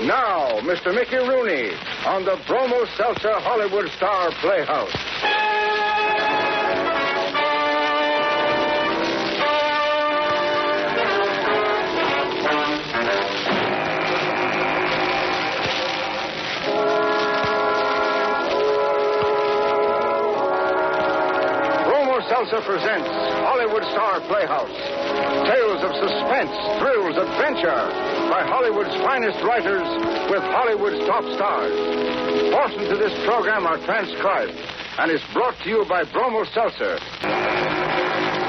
Now, Mr. Mickey Rooney on the Bromo Seltzer Hollywood Star Playhouse. Seltzer presents Hollywood Star Playhouse. Tales of suspense, thrills, adventure by Hollywood's finest writers with Hollywood's top stars. Portions of this program are transcribed and is brought to you by Bromo Seltzer.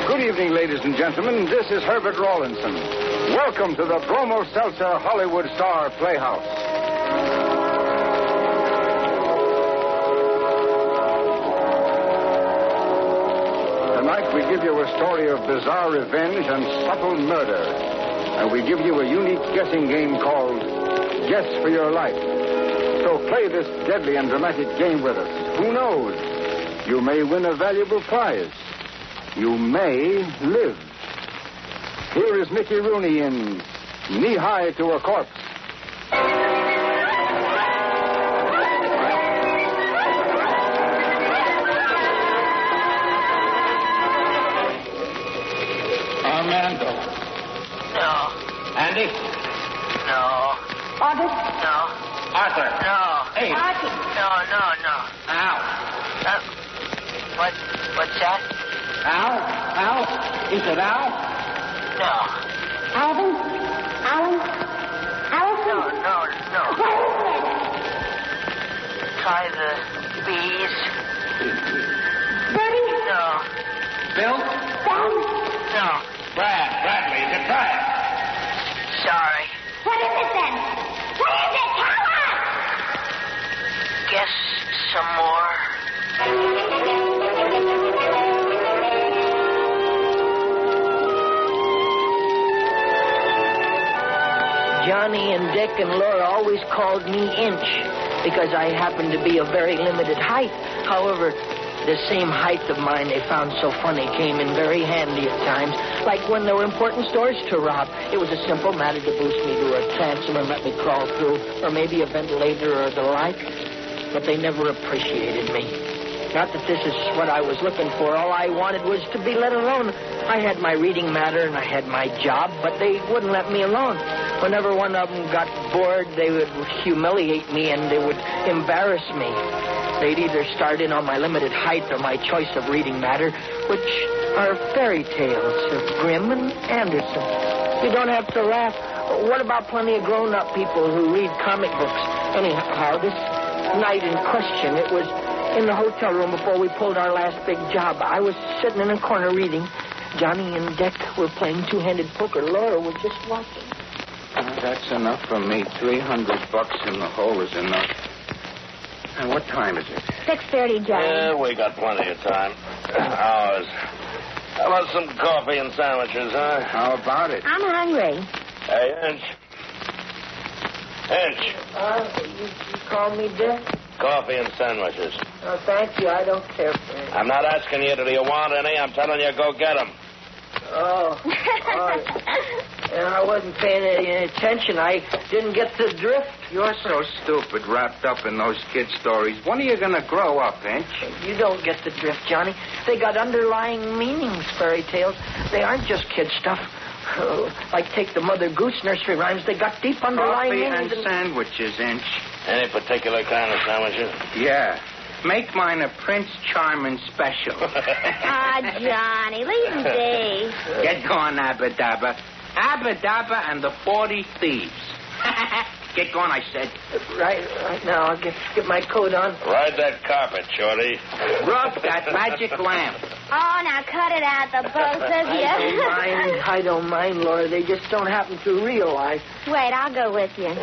Good evening, ladies and gentlemen. This is Herbert Rawlinson. Welcome to the Bromo Seltzer Hollywood Star Playhouse. Tonight we give you a story of bizarre revenge and subtle murder. And we give you a unique guessing game called Guess for Your Life. So play this deadly and dramatic game with us. Who knows? You may win a valuable prize. You may live. Here is Mickey Rooney in Knee High to a Corpse. Armando. No. Andy? No. August? No. Arthur? No. Hey. Archie? No. Al? What's that? Al? Is it Al? No. Alvin? Alan? Allison? No. What is it? Tie the bees. Bertie? No. Bill? Sam? No. Bradley, is it Brad? Sorry. What is it then? What is it? Tell us! Guess some more. Johnny and Dick and Laura always called me Inch because I happened to be a very limited height. However, the same height of mine they found so funny came in very handy at times, like when there were important stores to rob. It was a simple matter to boost me to a transom and let me crawl through, or maybe a ventilator or the like. But they never appreciated me. Not that this is what I was looking for. All I wanted was to be let alone. I had my reading matter and I had my job, but they wouldn't let me alone. Whenever one of them got bored, they would humiliate me and they would embarrass me. They'd either start in on my limited height or my choice of reading matter, which are fairy tales of Grimm and Anderson. You don't have to laugh. What about plenty of grown-up people who read comic books? Anyhow, this night in question, it was in the hotel room before we pulled our last big job. I was sitting in a corner reading. Johnny and Dick were playing two-handed poker. Laura was just watching. That's enough for me. $300 in the hole is enough. And what time is it? 6:30, Johnny. Yeah, we got plenty of time. Hours. How about some coffee and sandwiches, huh? How about it? I'm hungry. Hey, Inch. You call me Dick? Coffee and sandwiches. Oh, thank you. I don't care for it. I'm not asking you, do you want any? I'm telling you, go get them. Oh. I wasn't paying any attention. I didn't get the drift. You're so stupid wrapped up in those kid stories. When are you going to grow up, Inch? You don't get the drift, Johnny. They got underlying meanings, fairy tales. They aren't just kid stuff. Like take the Mother Goose nursery rhymes. They got deep underlying Coffee meanings. and sandwiches, Inch. Any particular kind of sandwiches? Yeah. Make mine a Prince Charming special. Johnny, leave him be. Get going, Abba Dabba. Abba Dabba and the 40 Thieves. Get going, I said. Right now. I'll get my coat on. Ride that carpet, Shorty. Rub that magic lamp. Oh, now cut it out, the both of you. I don't mind, Laura. They just don't happen to realize. Wait, I'll go with you.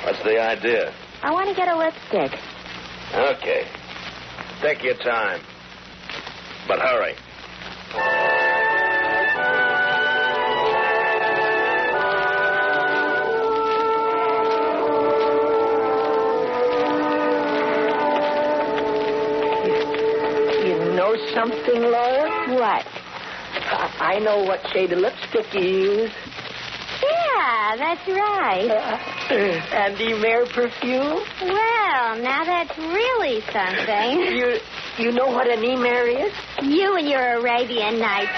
What's the idea? I want to get a lipstick. Okay. Take your time. But hurry. know something, Laura? What? I know what shade of lipstick you use. Yeah, Yeah, that's right. Andy Mare perfume? Well, now that's really something. You know what an E-Mare is? You and your Arabian Nights.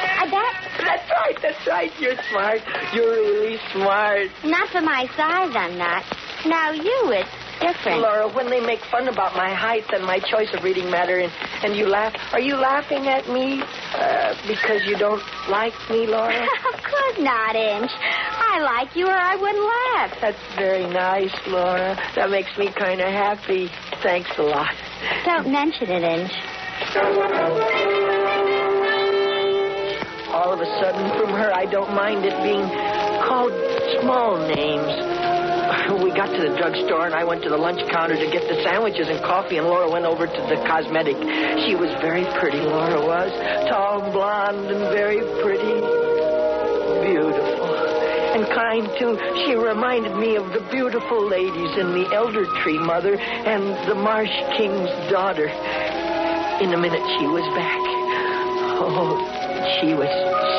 That's right. You're smart. You're really smart. Not for my size, I'm not. Now it's different. Laura, when they make fun about my height and my choice of reading matter and you laugh, are you laughing at me because you don't like me, Laura? Of course not, Inch. I like you or I wouldn't laugh. That's very nice, Laura. That makes me kind of happy. Thanks a lot. Don't mention it, Inch. All of a sudden, from her, I don't mind it being called small names. We got to the drugstore, and I went to the lunch counter to get the sandwiches and coffee, and Laura went over to the cosmetic. She was very pretty, Laura was. Tall and blonde and very pretty. Beautiful. And kind, too. She reminded me of the beautiful ladies in the Elder Tree Mother and the Marsh King's daughter. In a minute, she was back. Oh, she was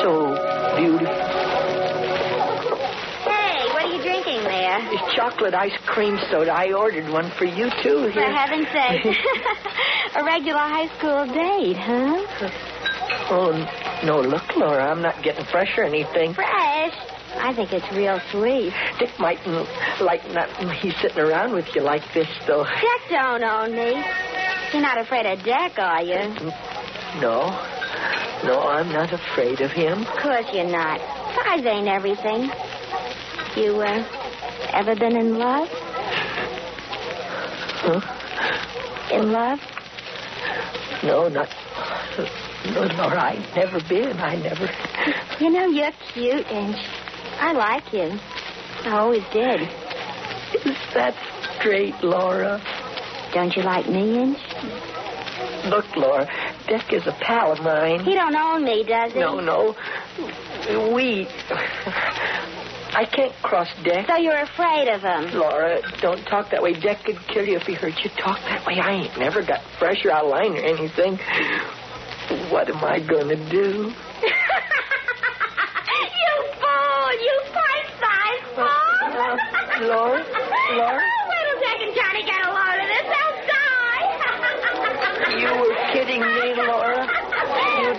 so beautiful. Drinking there? It's chocolate ice cream soda. I ordered one for you, too. Here. For heaven's sake. A regular high school date, huh? Oh, no, look, Laura, I'm not getting fresh or anything. Fresh? I think it's real sweet. Dick mightn't like not me sitting around with you like this, though. Dick don't own me. You're not afraid of Dick, are you? No, I'm not afraid of him. Of course you're not. Size ain't everything. You, ever been in love? Huh? In love? No, Laura, I've never been. I never. You know, you're cute, and I like you. I always did. Is that straight, Laura? Don't you like me, Inch? Look, Laura, Dick is a pal of mine. He don't own me, does he? No. I can't cross Dick. So you're afraid of him? Laura, don't talk that way. Dick could kill you if he hurt you. Talk that way. I ain't never got fresh or outline or anything. What am I going to do? You fool! You fight-size fool! Laura? Wait till Dick and Johnny get a load of this. They'll die! You were kidding me, Laura. You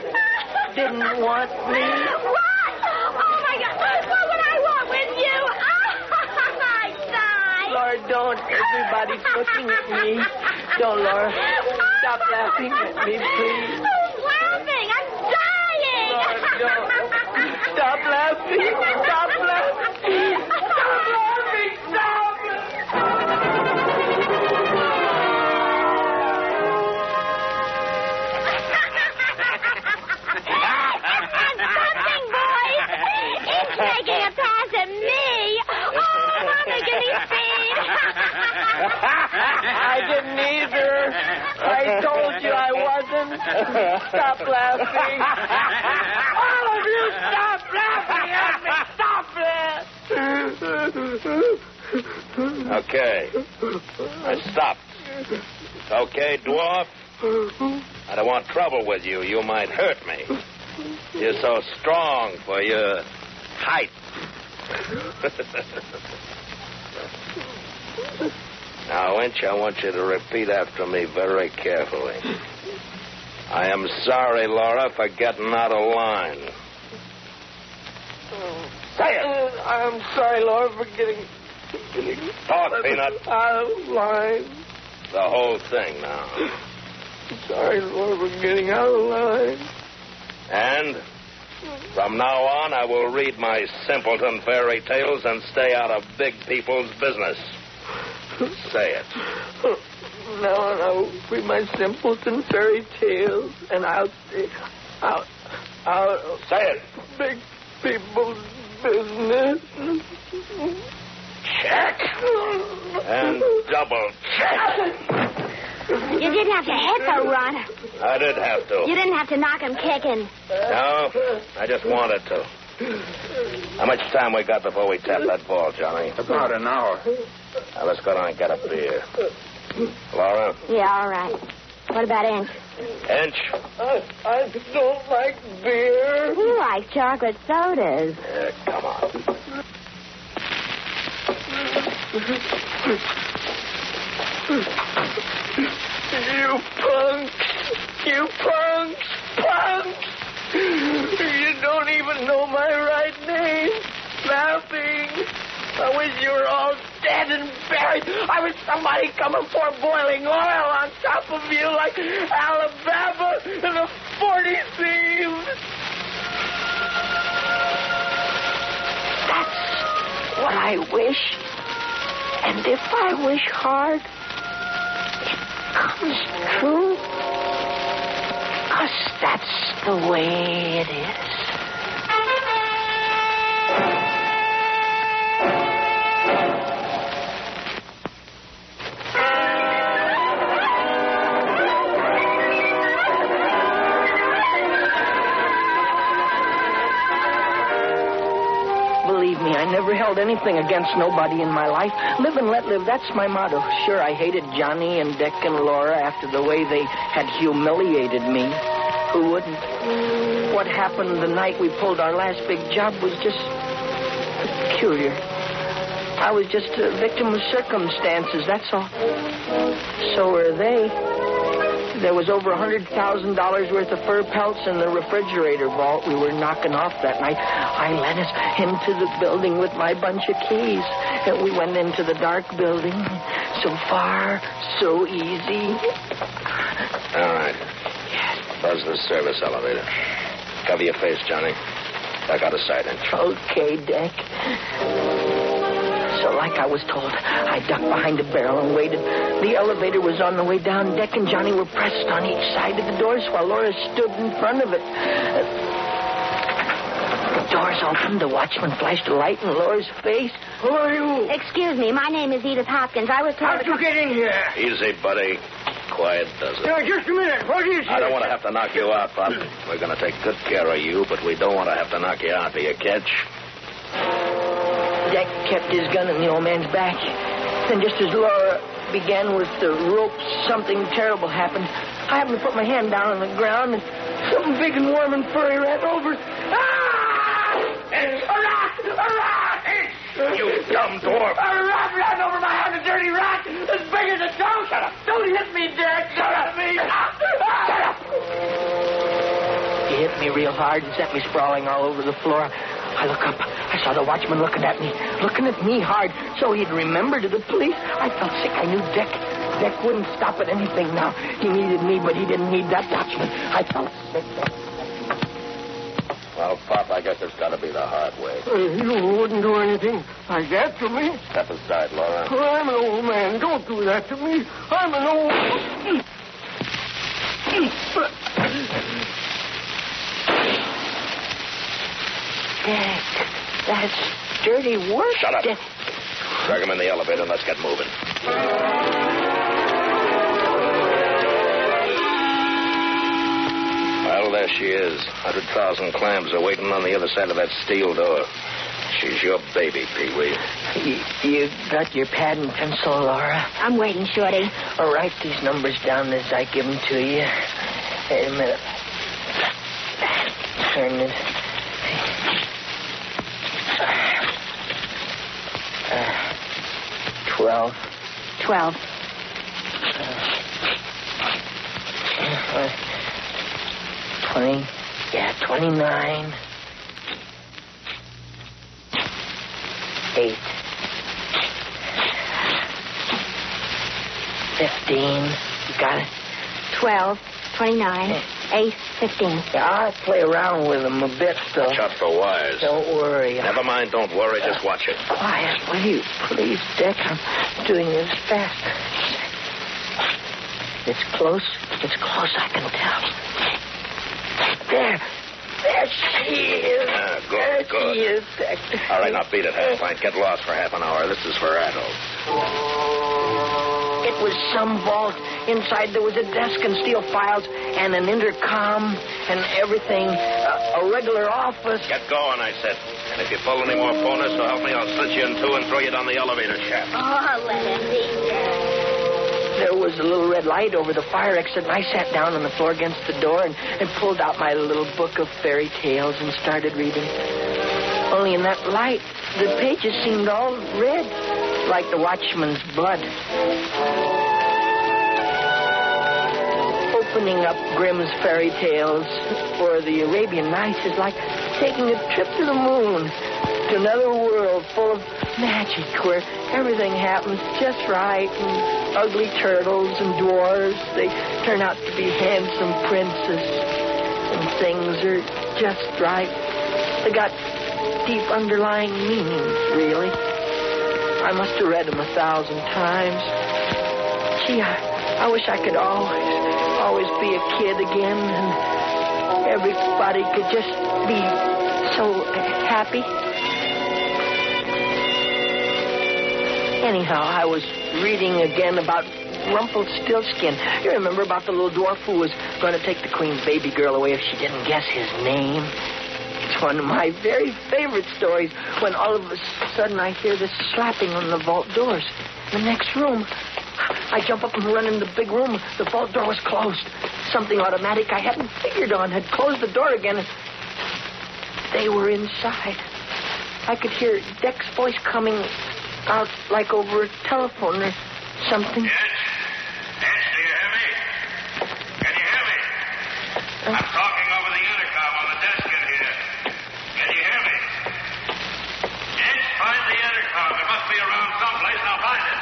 didn't want me. What? Oh, my God. What would I want with you? I die. Laura, don't. Everybody's looking at me. Don't, Laura. Stop laughing at me, please. Who's laughing? I'm dying. Laura, don't. Stop laughing. Stop laughing. Stop laughing. Stop. Something, boys. He's making a pass at me. Oh, Mama, give me speed. I didn't either. I told you I wasn't. Stop laughing. All of you, stop laughing at me. Stop it. Okay. I stopped. It's okay, dwarf. I don't want trouble with you. You might hurt me. You're so strong for your height. Now, Inch, I want you to repeat after me very carefully. I am sorry, Laura, for getting out of line. Say it. I'm sorry, Laura, for getting Talk, Peanut. out of line. The whole thing now. Sorry, Laura, for getting out of line. And from now on, I will read my simpleton fairy tales and stay out of big people's business. Say it. Now I'll read my simpleton fairy tales, and I'll Say it. big people's business. Check. And double check. You didn't have to hit the runner. I did have to. You didn't have to knock him kicking. No, I just wanted to. How much time we got before we tap that ball, Johnny? About an hour. Now, let's go down and get a beer. Laura? Yeah, all right. What about Inch? Inch? I don't like beer. He likes chocolate sodas. Come on. You punks! You punks! Punks! You don't even know my right name. Nothing. I wish you were all dead and buried. I wish somebody come and pour boiling oil on top of you like Alabama and the 40 Thieves. That's what I wish. And if I wish hard, it comes true. 'Cause that's the way it is. Believe me, I never held anything against nobody in my life. Live and let live, that's my motto. Sure, I hated Johnny and Dick and Laura after the way they had humiliated me. Who wouldn't? What happened the night we pulled our last big job was just peculiar. I was just a victim of circumstances, that's all. So were they. There was over $100,000 worth of fur pelts in the refrigerator vault we were knocking off that night. I led us into the building with my bunch of keys. And we went into the dark building. So far, so easy. All right. Buzz the service elevator. Cover your face, Johnny. I got a sight inch. Okay, Dick. So like I was told, I ducked behind a barrel and waited. The elevator was on the way down. Dick and Johnny were pressed on each side of the doors while Laura stood in front of it. The doors opened. The watchman flashed a light in Laura's face. Who are you? Excuse me, my name is Edith Hopkins. I was told... How'd you get in here? Easy, buddy. Quiet does it. Just a minute. What is it? I don't want to have to knock you out, Pop. We're going to take good care of you, but we don't want to have to knock you out. Do you catch? Dick kept his gun in the old man's back. Then just as Laura began with the rope, something terrible happened. I happened to put my hand down on the ground, and something big and warm and furry ran over. Ah! A rat! A rat! You dumb dwarf! A rat ran over my hand, a dirty rat, as big as a dog. Shut up! Don't hit me, Dick! Shut up! Shut up! He hit me real hard and sent me sprawling all over the floor. I look up. I saw the watchman looking at me hard, so he'd remember to the police. I felt sick. I knew Dick. Dick wouldn't stop at anything now. He needed me, but he didn't need that watchman. I felt sick. Well, Pop, I guess it's got to be the hard way. You wouldn't do anything like that to me. Step aside, Laura. I'm an old man. Don't do that to me. I'm an old... Dick, that's dirty work. Shut up. Dick. Drag him in the elevator and let's get moving. Well, there she is. 100,000 clams are waiting on the other side of that steel door. She's your baby, Pee-wee. You got your pad and pencil, Laura? I'm waiting, Shorty. I'll write these numbers down as I give them to you. Wait a minute. Turn it. 12. 12. 20. Yeah, 29. 8. 15. You got it? 12. 29. 8. 15. Yeah, I'll play around with them a bit, though. Watch out for wires. Don't worry. Never mind, don't worry, just watch it. Quiet, will you? Please, Dick, I'm doing this fast. It's close. It's close, I can tell. There she is. Good. She is, Dick. All right, now beat it, Half-Pint. Get lost for half an hour. This is for adults. It was some vault. Inside there was a desk and steel files and an intercom and everything. A regular office. Get going, I said. And if you pull any more bonus, so help me, I'll slit you in two and throw you down the elevator shaft. Oh, let him be. There was a little red light over the fire exit, and I sat down on the floor against the door and pulled out my little book of fairy tales and started reading. Only in that light, the pages seemed all red, like the watchman's blood. Opening up Grimm's fairy tales or the Arabian Nights is like taking a trip to the moon, to another world full of magic where everything happens just right, and ugly turtles and dwarves, they turn out to be handsome princes, and things are just right. They got deep underlying meanings, really. I must have read them 1,000 times. Gee, I wish I could always be a kid again, and everybody could just be so happy. Anyhow, I was reading again about Rumpelstiltskin. You remember about the little dwarf who was going to take the queen's baby girl away if she didn't guess his name? It's one of my very favorite stories when all of a sudden I hear this slapping on the vault doors. In the next room, I jump up and run in the big room. The vault door was closed. Something automatic I hadn't figured on had closed the door again. They were inside. I could hear Deck's voice coming out like over a telephone or something. Yes? Yes, do you hear me? Can you hear me? I'm talking over the intercom on the desk in here. Can you hear me? Yes, find the intercom. It must be around someplace. Now find it.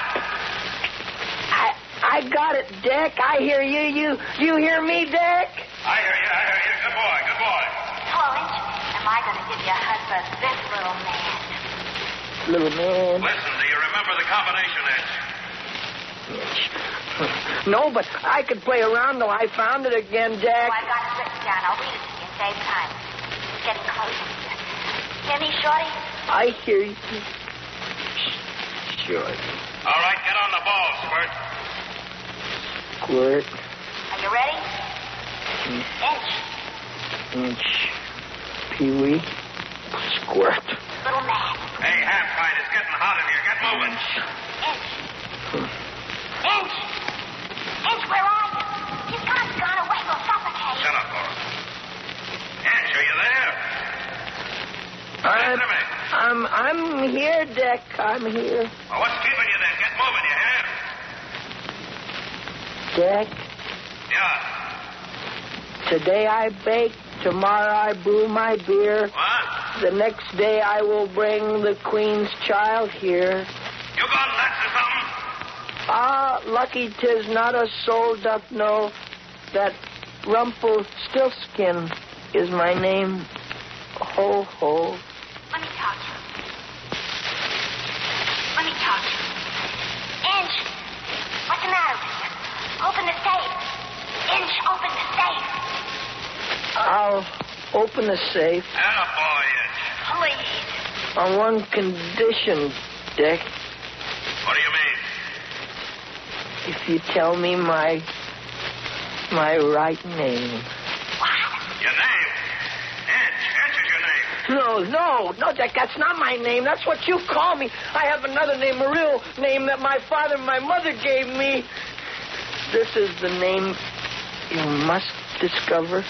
I got it, Deck. I hear you. You hear me, Deck? I hear you. Good boy. Orange, am I going to give you a hug for this little man? Little man. Listen, do you remember the combination, Edge? No, but I could play around till I found it again, Deck. Oh, I've got it written down. I'll read it to you and save time. It's getting closer. Hear me, Shorty? I hear you. Sure. All right, get on the ball, Squirt. Squirt. Are you ready? Inch. Pee-wee. Squirt. Little man. Hey, Half-Pint, it's getting hot in here. Get moving. Inch, where are you? You've gone away. We'll suffocate. Shut up, Laura. Inch, are you there? Answer me. I'm here, Deck. I'm here. Well, what's keeping you then? Get moving, you hear? Deck, Yeah. today I bake, tomorrow I brew my beer. What? The next day I will bring the Queen's child here. You gone nuts or something? Ah, lucky 'tis not a soul doth know that Rumpelstiltskin is my name. Ho, ho. Let me talk to you. Inch, what's the matter with you? Open the safe. Inch, open the safe. I'll open the safe Attaboy, Inch. Please. on one condition, Dick. What do you mean? If you tell me my right name. What? Your name? Inch is your name. No, Dick, that's not my name. That's what you call me. I have another name, a real name that my father and my mother gave me. This is the name you must discover.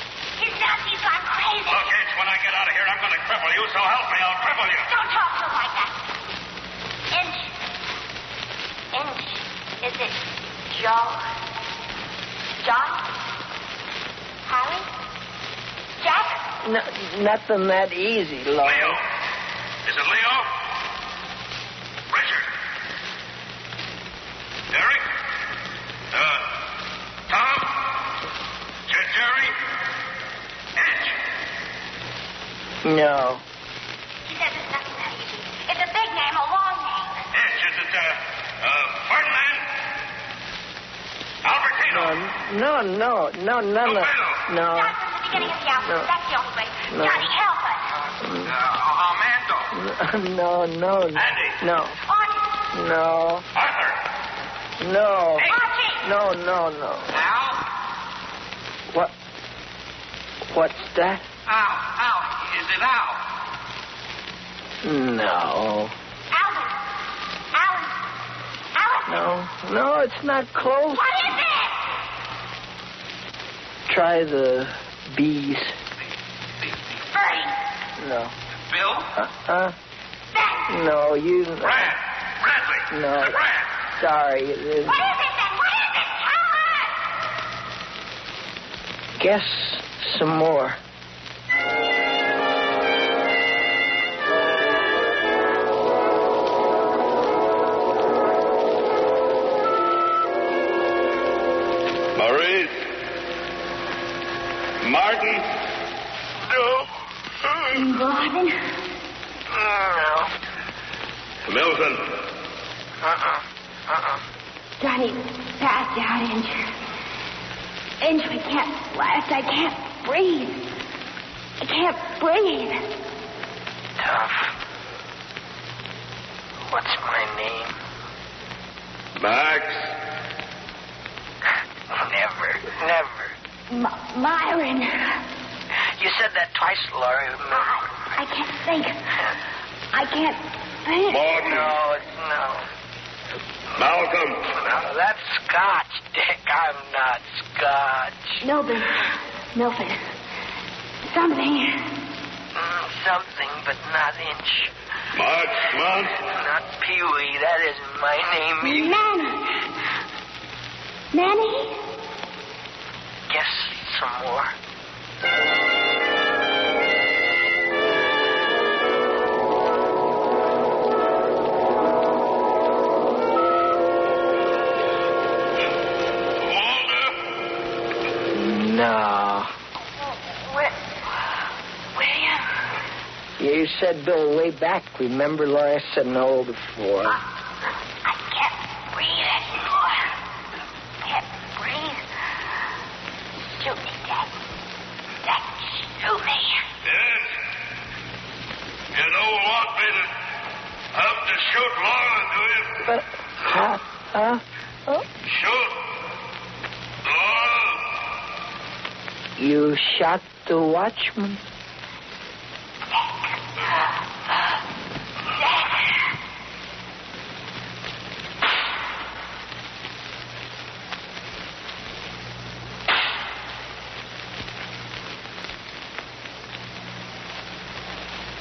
He's nuts. He's gone crazy. Look, Inch, when I get out of here, I'm going to cripple you, so help me, I'll cripple you. Don't talk to him like that. Inch, is it Joe? John? Harry? Jack? Nothing that easy, Lord. Leo. Is it Leo? Richard. Derek? Tom? Jerry? Inch. No. He says it's nothing that easy. It's a big name, a long name. Inch, is it, Ferdinand? Albertino? No. Lupino? No. Start from the beginning of the alphabet. No. That's the only way. No. Johnny, help us. Armando? No. Andy? No. Archie. No. Arthur? No. Archie. No. Al? What's that? Al. Is it Al? No. Alan. No, it's not close. What is it? Try the B's. Bertie. No. Bill? Ben. No, you... Bradley? No. Sorry, it is. What is it then? What is it? Tell us! Guess some more. Maurice? Martin? No. Marvin? No. Milton? Johnny passed out, Inch. Inch, we can't last. I can't breathe. I can't breathe. Tough. What's my name? Max? Never. Myron. You said that twice, Laurie. I can't think. I can't think. Morton? No. Malcolm? No, that's Scotch, Dick. I'm not Scotch. Milton. Something. Something, but not Inch. March? Not Pee-wee. That isn't my name either. Manny? Guess some more. No. William? You said Bill way back. Remember, Laura said no before. I can't breathe anymore. Can't breathe. Shoot me, Dad. Dad, shoot me. Yes. You don't want me to have to shoot Laura, do you? But, Shoot Laura. You shot the watchman?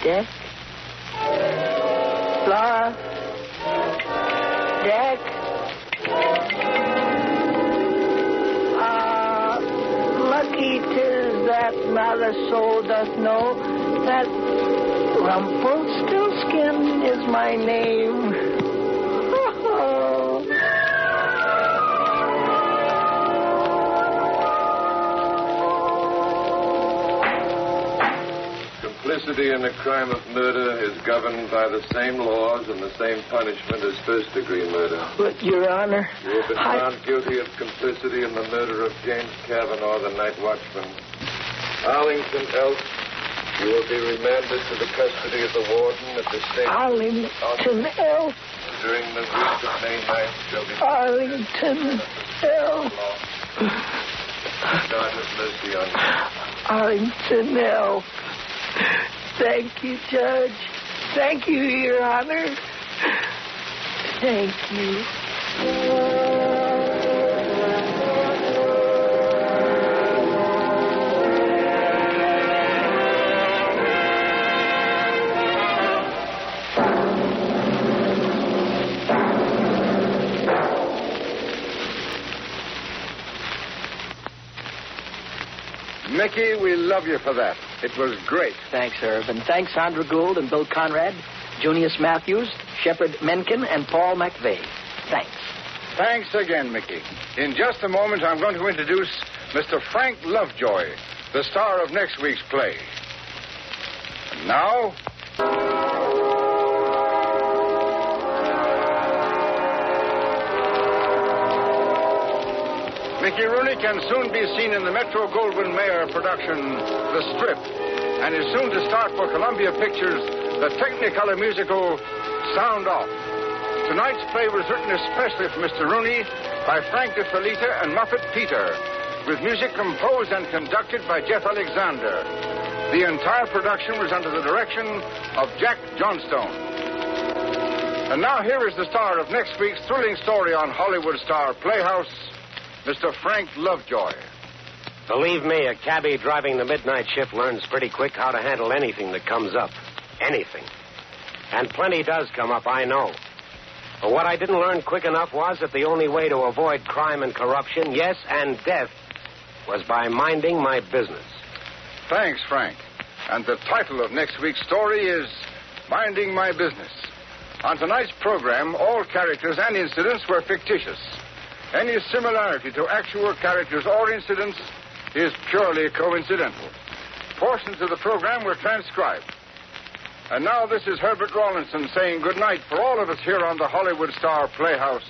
Dick? Laura? Dick? Lucky 'tis that not a soul doth know that Rumpelstiltskin is my name. Complicity in the crime of murder is governed by the same laws and the same punishment as first-degree murder. But, Your Honor, You have been found guilty of complicity in the murder of James Cavanaugh, the night watchman. Arlington Elk, you will be remanded to the custody of the warden at the state. Arlington Elk. During the week of May 9th shall be... Arlington Elk. God have mercy on you. Arlington Elk. Thank you, Judge. Thank you, Your Honor. Thank you. Mickey, we love you for that. It was great. Thanks, Herb. And thanks, Sandra Gould and Bill Conrad, Junius Matthews, Shepard Menken, and Paul McVeigh. Thanks. Thanks again, Mickey. In just a moment, I'm going to introduce Mr. Frank Lovejoy, the star of next week's play. And now... Mickey Rooney can soon be seen in the Metro-Goldwyn-Mayer production, The Strip, and is soon to start for Columbia Pictures the Technicolor musical, Sound Off. Tonight's play was written especially for Mr. Rooney by Frank de Felita and Muppet Peter, with music composed and conducted by Jeff Alexander. The entire production was under the direction of Jack Johnstone. And now here is the star of next week's thrilling story on Hollywood Star Playhouse, Mr. Frank Lovejoy. Believe me, a cabbie driving the midnight shift learns pretty quick how to handle anything that comes up. Anything. And plenty does come up, I know. But what I didn't learn quick enough was that the only way to avoid crime and corruption, yes, and death, was by minding my business. Thanks, Frank. And the title of next week's story is Minding My Business. On tonight's program, all characters and incidents were fictitious. Any similarity to actual characters or incidents is purely coincidental. Portions of the program were transcribed. And now this is Herbert Rawlinson saying good night for all of us here on the Hollywood Star Playhouse.